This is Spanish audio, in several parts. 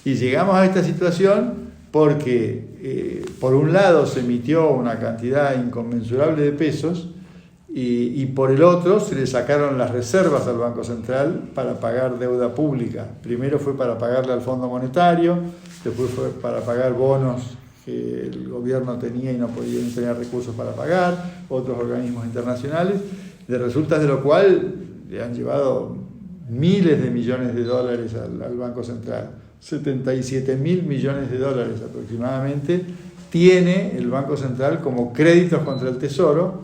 Y llegamos a esta situación porque, por un lado, se emitió una cantidad inconmensurable de pesos y por el otro se le sacaron las reservas al Banco Central para pagar deuda pública. Primero fue para pagarle al Fondo Monetario, después fue para pagar bonos que el gobierno tenía y no tenía recursos para pagar, otros organismos internacionales, de resultas de lo cual le han llevado miles de millones de dólares al Banco Central. 77.000 millones de dólares aproximadamente tiene el Banco Central como créditos contra el Tesoro,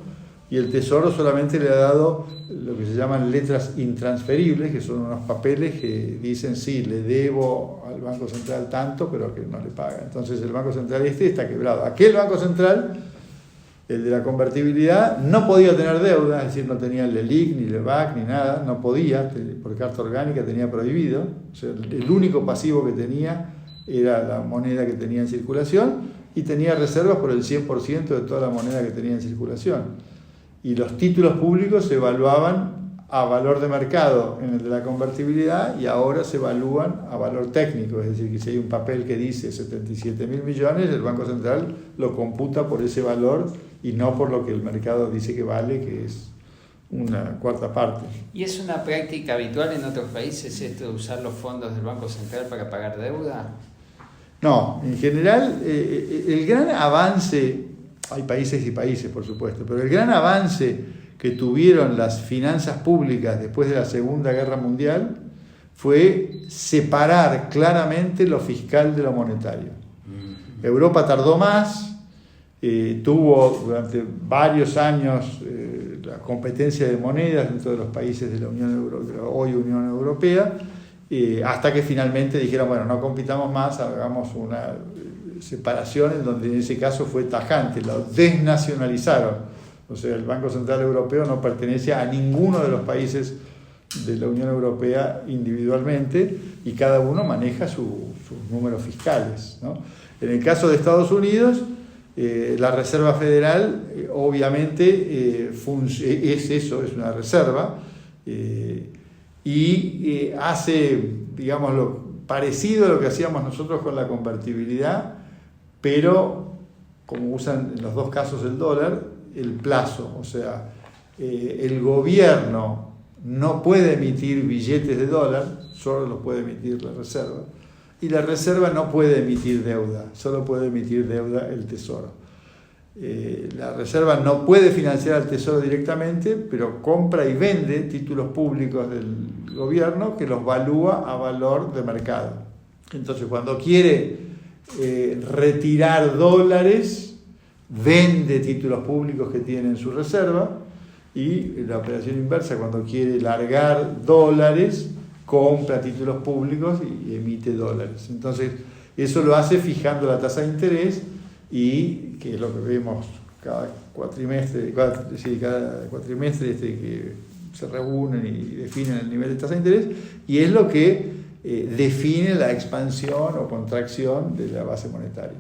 y el Tesoro solamente le ha dado lo que se llaman letras intransferibles, que son unos papeles que dicen sí, le debo al Banco Central tanto, pero que no le paga. Entonces el Banco Central está quebrado. Aquel Banco Central, el de la convertibilidad, no podía tener deuda, es decir, no tenía el LELIQ, ni el LEBAC, ni nada, no podía, por carta orgánica tenía prohibido. O sea, el único pasivo que tenía era la moneda que tenía en circulación y tenía reservas por el 100% de toda la moneda que tenía en circulación. Y los títulos públicos se evaluaban a valor de mercado en el de la convertibilidad y ahora se evalúan a valor técnico, es decir, que si hay un papel que dice 77.000 millones, el Banco Central lo computa por ese valor y no por lo que el mercado dice que vale, que es una cuarta parte. ¿Y es una práctica habitual en otros países esto de usar los fondos del Banco Central para pagar deuda? No, en general el gran avance, hay países y países por supuesto, pero el gran avance que tuvieron las finanzas públicas después de la Segunda Guerra Mundial fue separar claramente lo fiscal de lo monetario. Europa tardó más, tuvo durante varios años la competencia de monedas dentro de los países de la hoy Unión Europea, hasta que finalmente dijeron, bueno, no compitamos más, hagamos una separación en donde en ese caso fue tajante, lo desnacionalizaron. O sea, el Banco Central Europeo no pertenece a ninguno de los países de la Unión Europea individualmente y cada uno maneja sus números fiscales, ¿no? En el caso de Estados Unidos, la Reserva Federal obviamente es eso, es una reserva y hace, digamos, lo parecido a lo que hacíamos nosotros con la convertibilidad, pero como usan en los dos casos el dólar, el plazo, o sea, el gobierno no puede emitir billetes de dólar, solo los puede emitir la reserva, y la reserva no puede emitir deuda, solo puede emitir deuda el tesoro. La reserva no puede financiar al tesoro directamente, pero compra y vende títulos públicos del gobierno que los valúa a valor de mercado. Entonces, cuando quiere retirar dólares, vende títulos públicos que tiene en su reserva, y la operación inversa, cuando quiere largar dólares, compra títulos públicos y emite dólares. Entonces, eso lo hace fijando la tasa de interés, y que es lo que vemos cada cuatrimestre que se reúnen y definen el nivel de tasa de interés, y es lo que define la expansión o contracción de la base monetaria.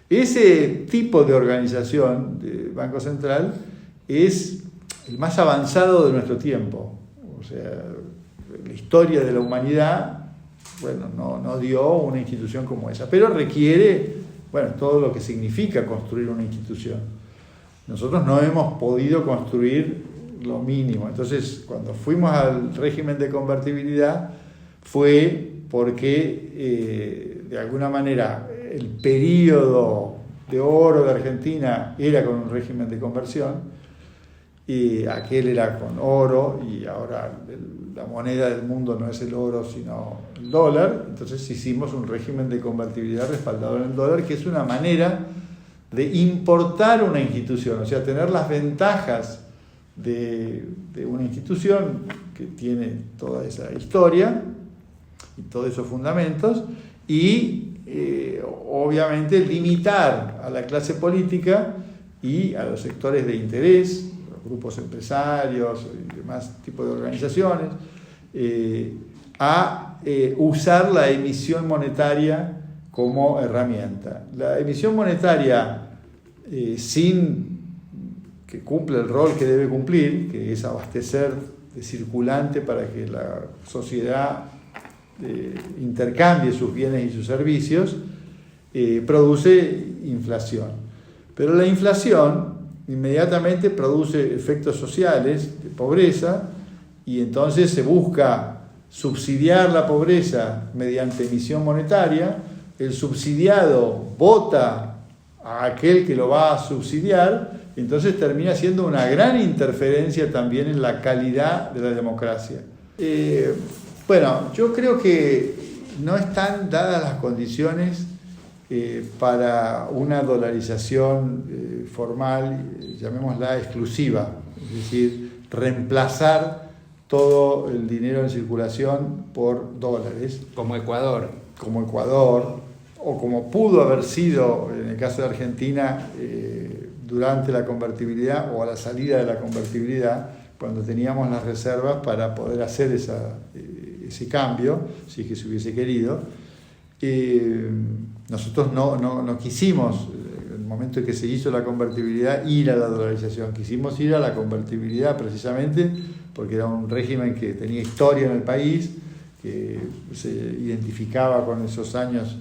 Ese tipo de organización de Banco Central es el más avanzado de nuestro tiempo. O sea, la historia de la humanidad, bueno, no dio una institución como esa, pero requiere, bueno, todo lo que significa construir una institución. Nosotros no hemos podido construir lo mínimo. Entonces, cuando fuimos al régimen de convertibilidad, fue porque, de alguna manera, el periodo de oro de Argentina era con un régimen de conversión, y aquel era con oro, y ahora la moneda del mundo no es el oro sino el dólar. Entonces hicimos un régimen de convertibilidad respaldado en el dólar, que es una manera de importar una institución, o sea, tener las ventajas de una institución que tiene toda esa historia y todos esos fundamentos, y obviamente limitar a la clase política y a los sectores de interés, grupos empresarios y demás tipos de organizaciones, a usar la emisión monetaria como herramienta. La emisión monetaria, sin que cumpla el rol que debe cumplir, que es abastecer de circulante para que la sociedad intercambie sus bienes y sus servicios, produce inflación. Pero la inflación inmediatamente produce efectos sociales de pobreza, y entonces se busca subsidiar la pobreza mediante emisión monetaria. El subsidiado vota a aquel que lo va a subsidiar, y entonces termina siendo una gran interferencia también en la calidad de la democracia. Bueno, yo creo que no están dadas las condiciones para una dolarización formal, llamémosla exclusiva, es decir, reemplazar todo el dinero en circulación por dólares. Como Ecuador. Como Ecuador, o como pudo haber sido en el caso de Argentina durante la convertibilidad o a la salida de la convertibilidad, cuando teníamos las reservas para poder hacer ese cambio, si es que se hubiese querido. Nosotros no quisimos, en el momento en que se hizo la convertibilidad, ir a la dolarización. Quisimos ir a la convertibilidad precisamente porque era un régimen que tenía historia en el país, que se identificaba con esos años,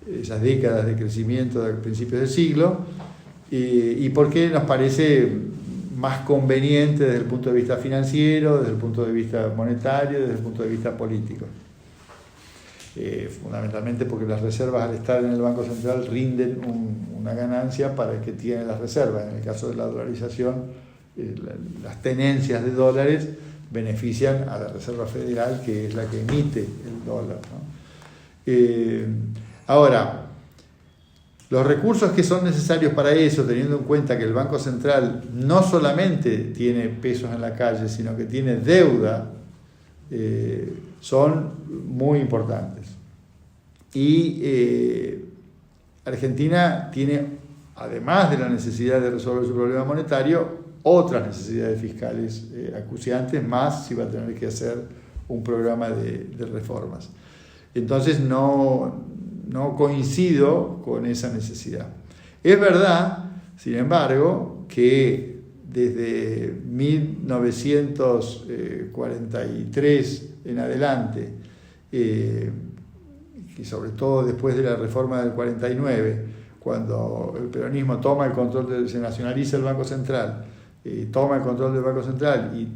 esas décadas de crecimiento de principios del siglo, y porque nos parece más conveniente desde el punto de vista financiero, desde el punto de vista monetario, desde el punto de vista político. Fundamentalmente porque las reservas, al estar en el Banco Central, rinden una ganancia para el que tiene las reservas. En el caso de la dolarización, las tenencias de dólares benefician a la Reserva Federal, que es la que emite el dólar, ¿no? Ahora, los recursos que son necesarios para eso, teniendo en cuenta que el Banco Central no solamente tiene pesos en la calle, sino que tiene deuda, son muy importantes. Y Argentina tiene, además de la necesidad de resolver su problema monetario, otras necesidades fiscales acuciantes, más si va a tener que hacer un programa de reformas. Entonces no coincido con esa necesidad. Es verdad, sin embargo, que desde 1943 en adelante, y sobre todo después de la reforma del 49, cuando el peronismo toma el control, se nacionaliza el Banco Central, toma el control del Banco Central y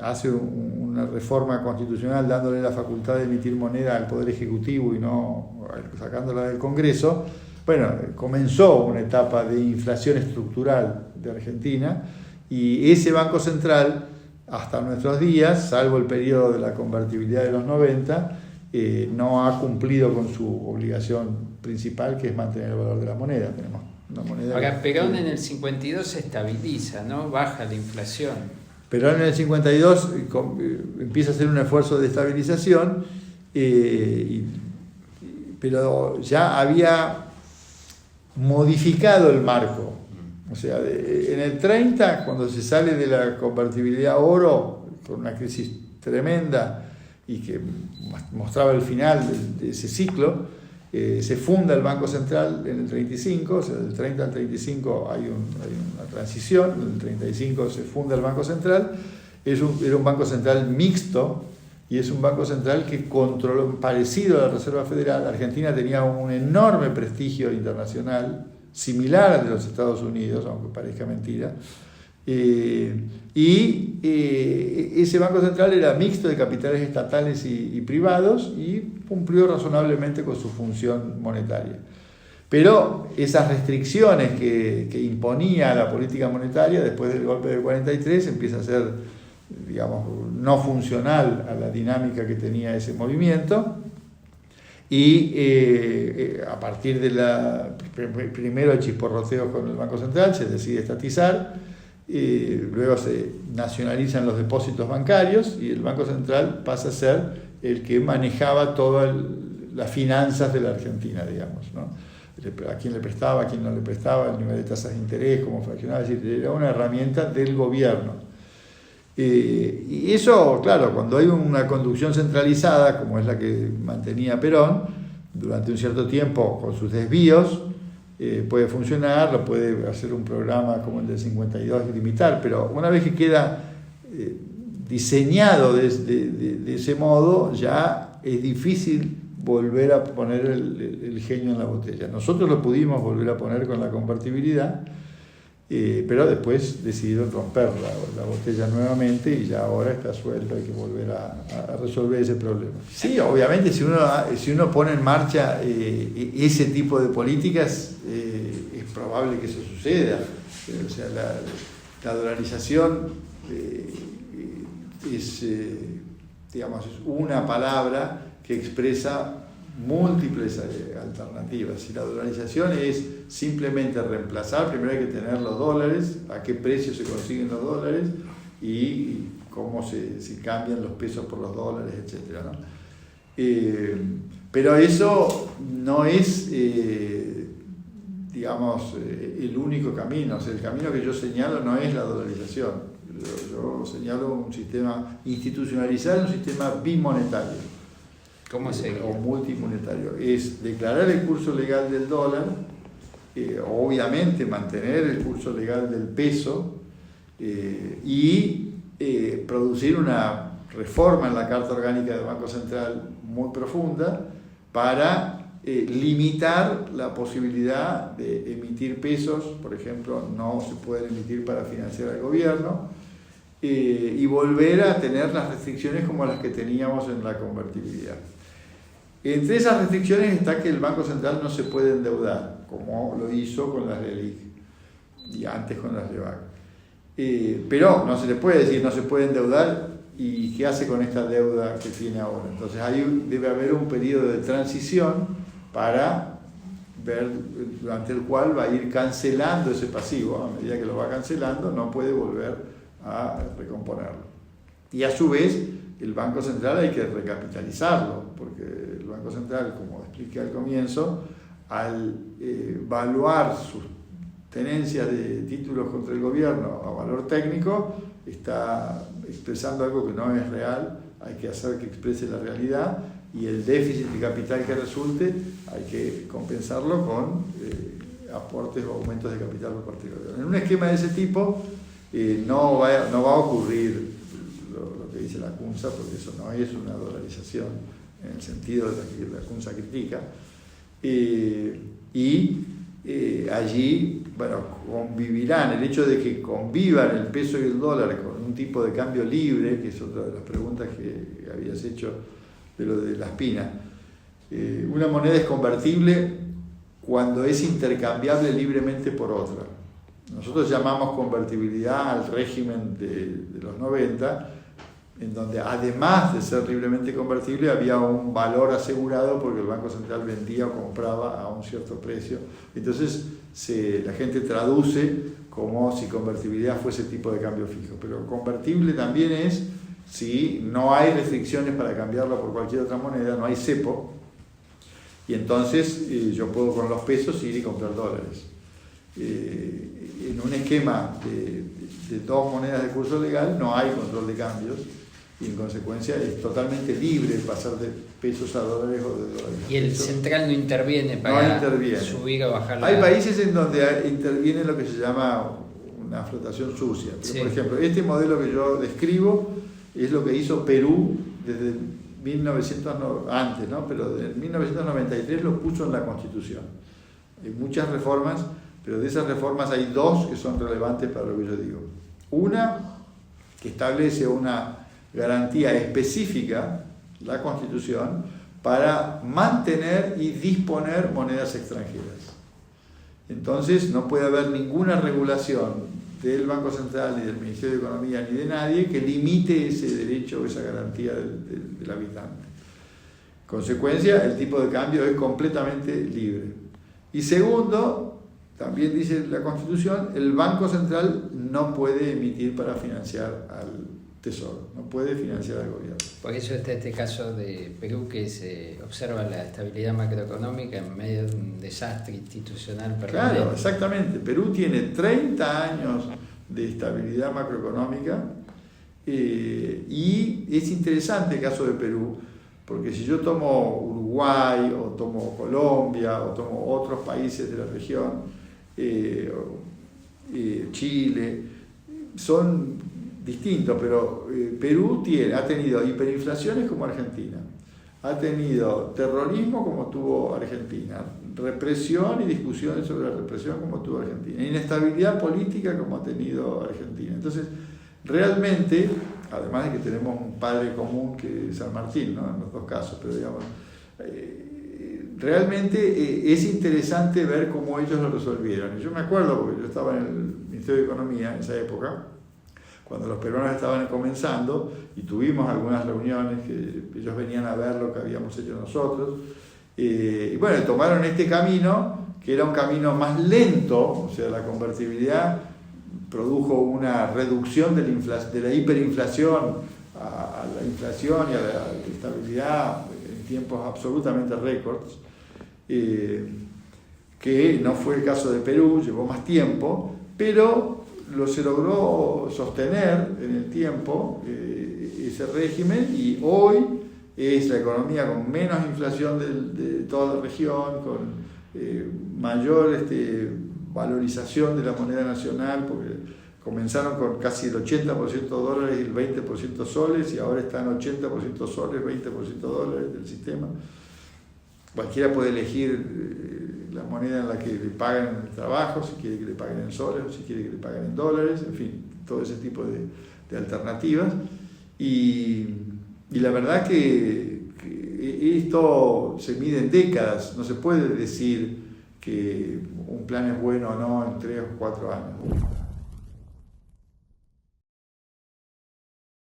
hace una reforma constitucional dándole la facultad de emitir moneda al Poder Ejecutivo y no sacándola del Congreso. Bueno, comenzó una etapa de inflación estructural de Argentina, y ese Banco Central, hasta nuestros días, salvo el periodo de la convertibilidad de los 90, no ha cumplido con su obligación principal, que es mantener el valor de la moneda. Tenemos una moneda. Ahora, Perón en el 52 se estabiliza, ¿no? Baja la inflación. Perón en el 52 empieza a hacer un esfuerzo de estabilización, pero ya había modificado el marco. O sea, en el 30, cuando se sale de la convertibilidad a oro, con una crisis tremenda y que mostraba el final de ese ciclo, se funda el Banco Central en el 35, o sea, del 30 al 35 hay una transición, en el 35 se funda el Banco Central, era un Banco Central mixto, y es un Banco Central que controló, parecido a la Reserva Federal. Argentina tenía un enorme prestigio internacional, similar al de los Estados Unidos, aunque parezca mentira, y ese Banco Central era mixto de capitales estatales y privados, y cumplió razonablemente con su función monetaria. Pero esas restricciones que imponía la política monetaria después del golpe del 43 empieza a ser, digamos, no funcional a la dinámica que tenía ese movimiento, y a partir de primero el chisporroteo con el Banco Central, se decide estatizar, luego se nacionalizan los depósitos bancarios, y el Banco Central pasa a ser el que manejaba todas las finanzas de la Argentina, digamos, ¿no? A quién le prestaba, a quién no le prestaba, el nivel de tasas de interés, cómo fraccionaba, es decir, era una herramienta del gobierno. Y eso, claro, cuando hay una conducción centralizada, como es la que mantenía Perón, durante un cierto tiempo, con sus desvíos, puede funcionar, lo puede hacer un programa como el del 52 y limitar, pero una vez que queda diseñado de ese modo, ya es difícil volver a poner el genio en la botella. Nosotros lo pudimos volver a poner con la convertibilidad, pero después decidieron romper la botella nuevamente y ya ahora está suelto, hay que volver a resolver ese problema. Sí, obviamente si uno pone en marcha ese tipo de políticas, es probable que eso suceda. O sea, la dolarización es una palabra que expresa múltiples alternativas. Si la dolarización es simplemente reemplazar, primero hay que tener los dólares, a qué precio se consiguen los dólares y cómo se cambian los pesos por los dólares, etc., ¿no? Pero eso no es, el único camino. O sea, el camino que yo señalo no es la dolarización. Yo señalo un sistema institucionalizado, un sistema bimonetario. ¿Cómo sería? O multimonetario. Es declarar el curso legal del dólar, obviamente mantener el curso legal del peso y producir una reforma en la Carta Orgánica del Banco Central muy profunda para limitar la posibilidad de emitir pesos. Por ejemplo, no se pueden emitir para financiar al gobierno, y volver a tener las restricciones como las que teníamos en la convertibilidad. Entre esas restricciones está que el Banco Central no se puede endeudar, como lo hizo con las LELIQ y antes con las LEBAC. Pero no se le puede decir no se puede endeudar y qué hace con esta deuda que tiene ahora. Entonces ahí debe haber un periodo de transición para ver, durante el cual va a ir cancelando ese pasivo. A medida que lo va cancelando no puede volver a recomponerlo. Y a su vez el Banco Central hay que recapitalizarlo, porque el Banco Central, como expliqué al comienzo, al evaluar sus tenencias de títulos contra el gobierno a valor técnico, está expresando algo que no es real. Hay que hacer que exprese la realidad, y el déficit de capital que resulte hay que compensarlo con aportes o aumentos de capital por parte del gobierno. En un esquema de ese tipo no va a ocurrir lo que dice la CUNSA, porque eso no es una dolarización en el sentido de que la CUNSA critica, allí, bueno, convivirán. El hecho de que convivan el peso y el dólar con un tipo de cambio libre, que es otra de las preguntas que habías hecho de lo de la espina. Una moneda es convertible cuando es intercambiable libremente por otra. Nosotros llamamos convertibilidad al régimen de los 90, en donde además de ser libremente convertible había un valor asegurado porque el Banco Central vendía o compraba a un cierto precio. Entonces la gente traduce como si convertibilidad fuese tipo de cambio fijo, pero convertible también es si no hay restricciones para cambiarlo por cualquier otra moneda, no hay cepo, y entonces yo puedo con los pesos ir y comprar dólares. En un esquema de dos monedas de curso legal no hay control de cambios, y en consecuencia es totalmente libre pasar de pesos a dólares o de dólares. Y el central no interviene para subir o bajar la... Hay países en donde interviene lo que se llama una flotación sucia. Pero, sí, por ejemplo, este modelo que yo describo es lo que hizo Perú desde 1900, antes, ¿no? Pero desde 1993 lo puso en la Constitución. Hay muchas reformas, pero de esas reformas hay dos que son relevantes para lo que yo digo. Una, que establece una garantía específica, la Constitución, para mantener y disponer monedas extranjeras. Entonces no puede haber ninguna regulación del Banco Central, ni del Ministerio de Economía, ni de nadie que limite ese derecho o esa garantía del habitante. Consecuencia, el tipo de cambio es completamente libre. Y segundo, también dice la Constitución, el Banco Central no puede emitir para financiar al Tesoro, no puede financiar al gobierno. Por eso está este caso de Perú, que se observa la estabilidad macroeconómica en medio de un desastre institucional permanente. Claro, exactamente. Perú tiene 30 años de estabilidad macroeconómica, y es interesante el caso de Perú, porque si yo tomo Uruguay, o tomo Colombia, o tomo otros países de la región, Chile, son distintos, pero Perú ha tenido hiperinflaciones como Argentina, ha tenido terrorismo como tuvo Argentina, represión y discusiones sobre la represión como tuvo Argentina, inestabilidad política como ha tenido Argentina. Entonces, realmente, además de que tenemos un padre común que es San Martín, ¿no? En los dos casos, pero digamos, realmente es interesante ver cómo ellos lo resolvieron. Y yo me acuerdo, porque yo estaba en el Ministerio de Economía en esa época, cuando los peruanos estaban comenzando, y tuvimos algunas reuniones que ellos venían a ver lo que habíamos hecho nosotros, y bueno, tomaron este camino, que era un camino más lento, o sea, la convertibilidad produjo una reducción de la hiperinflación a la inflación y a la estabilidad en tiempos absolutamente récords, que no fue el caso de Perú, llevó más tiempo, pero se logró sostener en el tiempo ese régimen, y hoy es la economía con menos inflación de toda la región, con mayor valorización de la moneda nacional, porque comenzaron con casi el 80% dólares y el 20% soles, y ahora están 80% soles, 20% dólares del sistema. Cualquiera puede elegir la moneda en la que le pagan en el trabajo, si quiere que le paguen en soles o si quiere que le paguen en dólares, en fin, todo ese tipo de alternativas. Y la verdad que esto se mide en décadas, no se puede decir que un plan es bueno o no en 3 o 4 años.